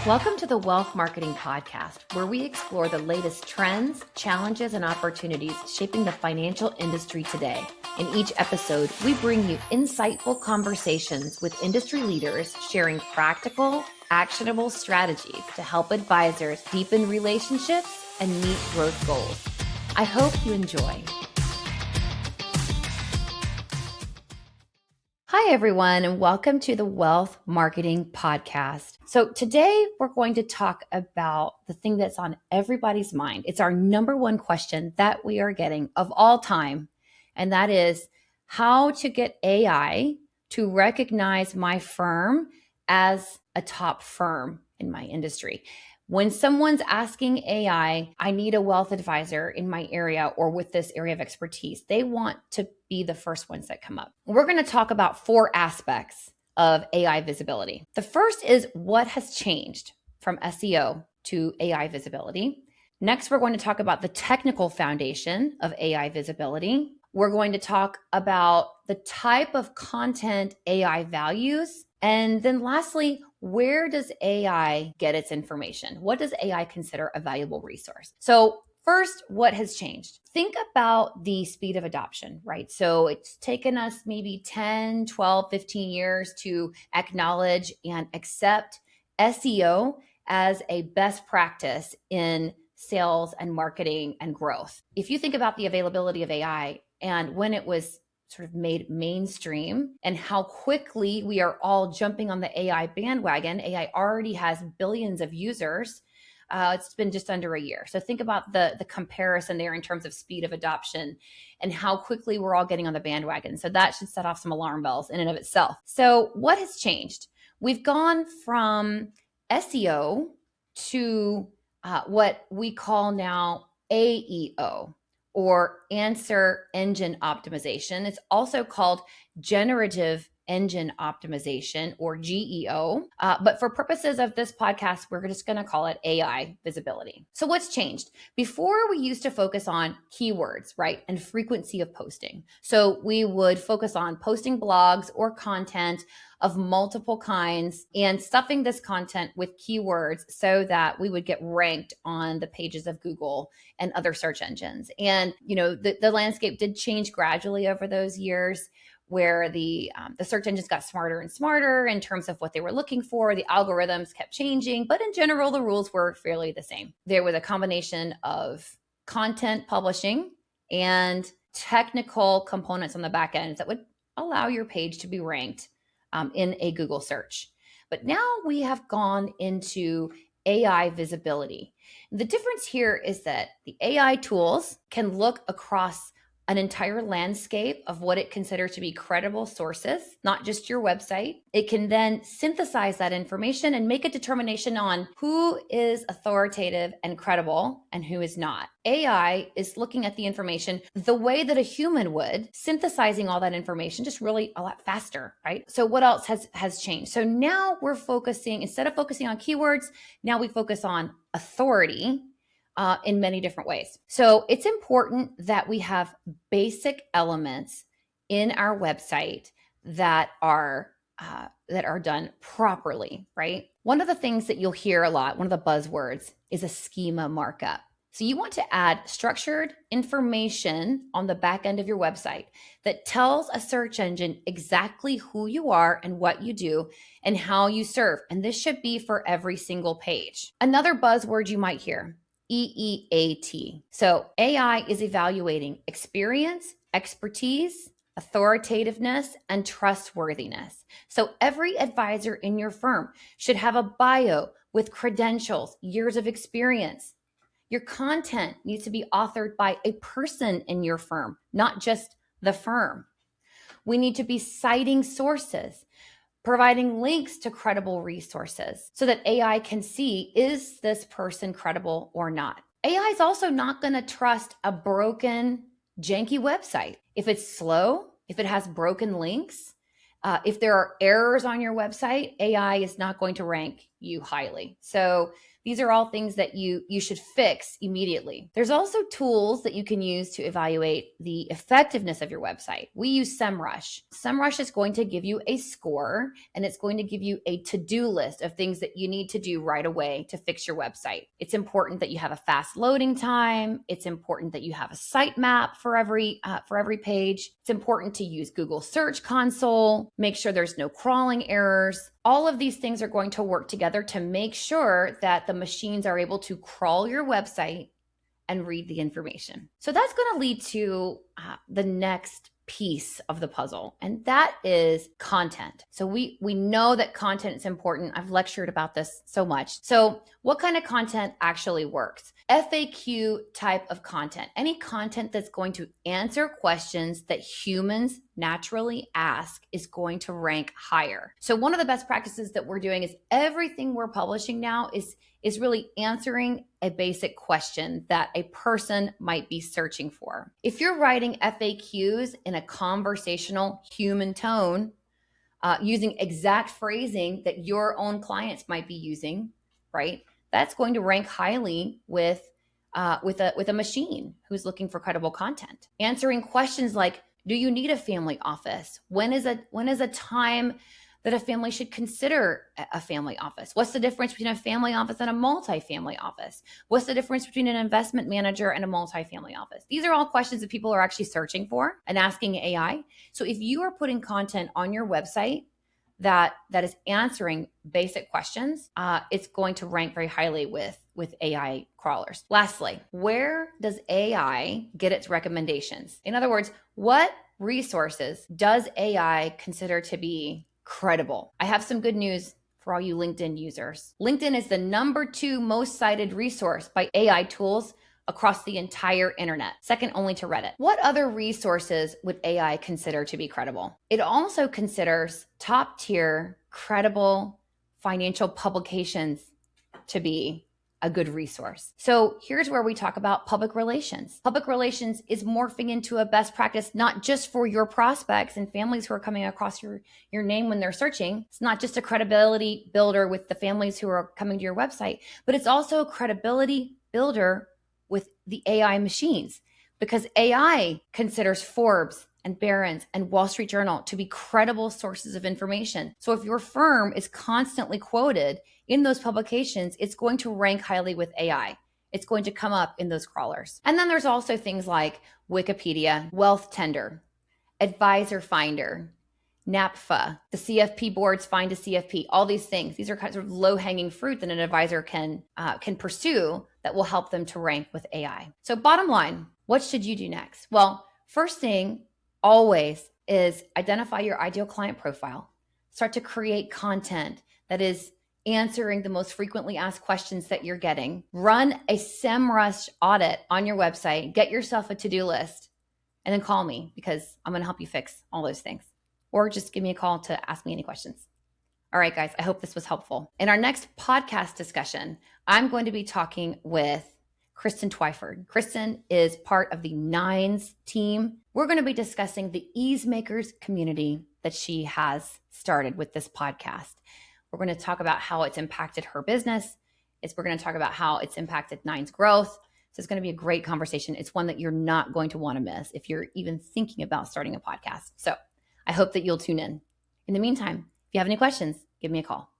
Welcome to the Wealth Marketing Podcast, where we explore the latest trends, challenges, and opportunities shaping the financial industry today. In each episode, we bring you insightful conversations with industry leaders sharing practical, actionable strategies to help advisors deepen relationships and meet growth goals. I hope you enjoy. Hi, everyone, and welcome to the Wealth Marketing Podcast. So today we're going to talk about the thing that's on everybody's mind. It's our number one question that we are getting of all time, and that is how to get AI to recognize my firm as a top firm in my industry. When someone's asking AI, I need a wealth advisor in my area or with this area of expertise, they want to be the first ones that come up. We're going to talk about 4 aspects of AI visibility. The first is what has changed from SEO to AI visibility. Next, we're going to talk about the technical foundation of AI visibility. We're going to talk about the type of content AI values. And then lastly, where does AI get its information? What does AI consider a valuable resource? So first, what has changed? Think about the speed of adoption, right? So it's taken us maybe 10, 12, 15 years to acknowledge and accept SEO as a best practice in sales and marketing and growth. If you think about the availability of AI and when it was sort of made mainstream and how quickly we are all jumping on the AI bandwagon. AI already has billions of users. It's been just under a year. So think about the comparison there in terms of speed of adoption and how quickly we're all getting on the bandwagon. So that should set off some alarm bells in and of itself. So what has changed? We've gone from SEO to what we call now AEO, or answer engine optimization. It's also called generative engine optimization, or GEO. But for purposes of this podcast, we're just going to call it AI visibility. So what's changed? Before, we used to focus on keywords, right? And frequency of posting. So we would focus on posting blogs or content of multiple kinds and stuffing this content with keywords so that we would get ranked on the pages of Google and other search engines. And, you know, the landscape did change gradually over those years, where the search engines got smarter and smarter in terms of what they were looking for. The algorithms kept changing, but in general, the rules were fairly the same. There was a combination of content publishing and technical components on the back end that would allow your page to be ranked in a Google search. But now we have gone into AI visibility. The difference here is that the AI tools can look across an entire landscape of what it considers to be credible sources, not just your website. It can then synthesize that information and make a determination on who is authoritative and credible and who is not. AI is looking at the information the way that a human would, synthesizing all that information just really a lot faster, right? So what else has changed? So now we're focusing, instead of focusing on keywords, now we focus on authority in many different ways. So it's important that we have basic elements in our website that are done properly, right? One of the things that you'll hear a lot, one of the buzzwords, is a schema markup. So you want to add structured information on the back end of your website that tells a search engine exactly who you are and what you do and how you serve. And this should be for every single page. Another buzzword you might hear, EEAT. So AI is evaluating experience, expertise, authoritativeness, and trustworthiness. So every advisor in your firm should have a bio with credentials, years of experience. Your content needs to be authored by a person in your firm, not just the firm. We need to be citing sources, providing links to credible resources so that AI can see, is this person credible or not? AI is also not going to trust a broken, janky website. If it's slow, if it has broken links, if there are errors on your website, AI is not going to rank you highly. So These are all things that you should fix immediately. There's also tools that you can use to evaluate the effectiveness of your website. We use SEMrush. SEMrush is going to give you a score, and it's going to give you a to-do list of things that you need to do right away to fix your website. It's important that you have a fast loading time. It's important that you have a sitemap for every page. It's important to use Google Search Console. Make sure there's no crawling errors. All of these things are going to work together to make sure that the machines are able to crawl your website and read the information. So that's going to lead to the next piece of the puzzle, and that is content. So we know that content is important. I've lectured about this so much. So what kind of content actually works? FAQ type of content. Any content that's going to answer questions that humans naturally ask is going to rank higher. So one of the best practices that we're doing is everything we're publishing now is really answering a basic question that a person might be searching for. If you're writing FAQs in a conversational human tone, using exact phrasing that your own clients might be using, right? That's going to rank highly with a machine who's looking for credible content. Answering questions like, do you need a family office? When is a time that a family should consider a family office? What's the difference between a family office and a multifamily office? What's the difference between an investment manager and a multifamily office? These are all questions that people are actually searching for and asking AI. So if you are putting content on your website that is answering basic questions, it's going to rank very highly with AI crawlers. Lastly, where does AI get its recommendations? In other words, what resources does AI consider to be credible? I have some good news for all you LinkedIn users. LinkedIn is the #2 most cited resource by AI tools across the entire internet, second only to Reddit. What other resources would AI consider to be credible? It also considers top-tier, credible financial publications to be a good resource. So here's where we talk about public relations. Public relations is morphing into a best practice, not just for your prospects and families who are coming across your name when they're searching. It's not just a credibility builder with the families who are coming to your website, but it's also a credibility builder with the AI machines, because AI considers Forbes and Barron's and Wall Street Journal to be credible sources of information. So if your firm is constantly quoted in those publications, it's going to rank highly with AI. It's going to come up in those crawlers. And then there's also things like Wikipedia, Wealth Tender, Advisor Finder, NAPFA, the CFP boards, Find a CFP, all these things. These are kinds of low-hanging fruit that an advisor can pursue that will help them to rank with AI. So bottom line, what should you do next? Well, first thing always is identify your ideal client profile. Start to create content that is answering the most frequently asked questions that you're getting. Run a SEMrush audit on your website. Get yourself a to-do list, and then call me, because I'm going to help you fix all those things. Or just give me a call to ask me any questions. All right, guys, I hope this was helpful. In our next podcast discussion, I'm going to be talking with Kristen Twyford. Kristen is part of the Nines team. We're going to be discussing the Ease Makers community that she has started with this podcast. We're going to talk about how it's impacted her business. We're going to talk about how it's impacted Nines growth. So it's going to be a great conversation. It's one that you're not going to want to miss if you're even thinking about starting a podcast. So I hope that you'll tune in. In the meantime, if you have any questions, give me a call.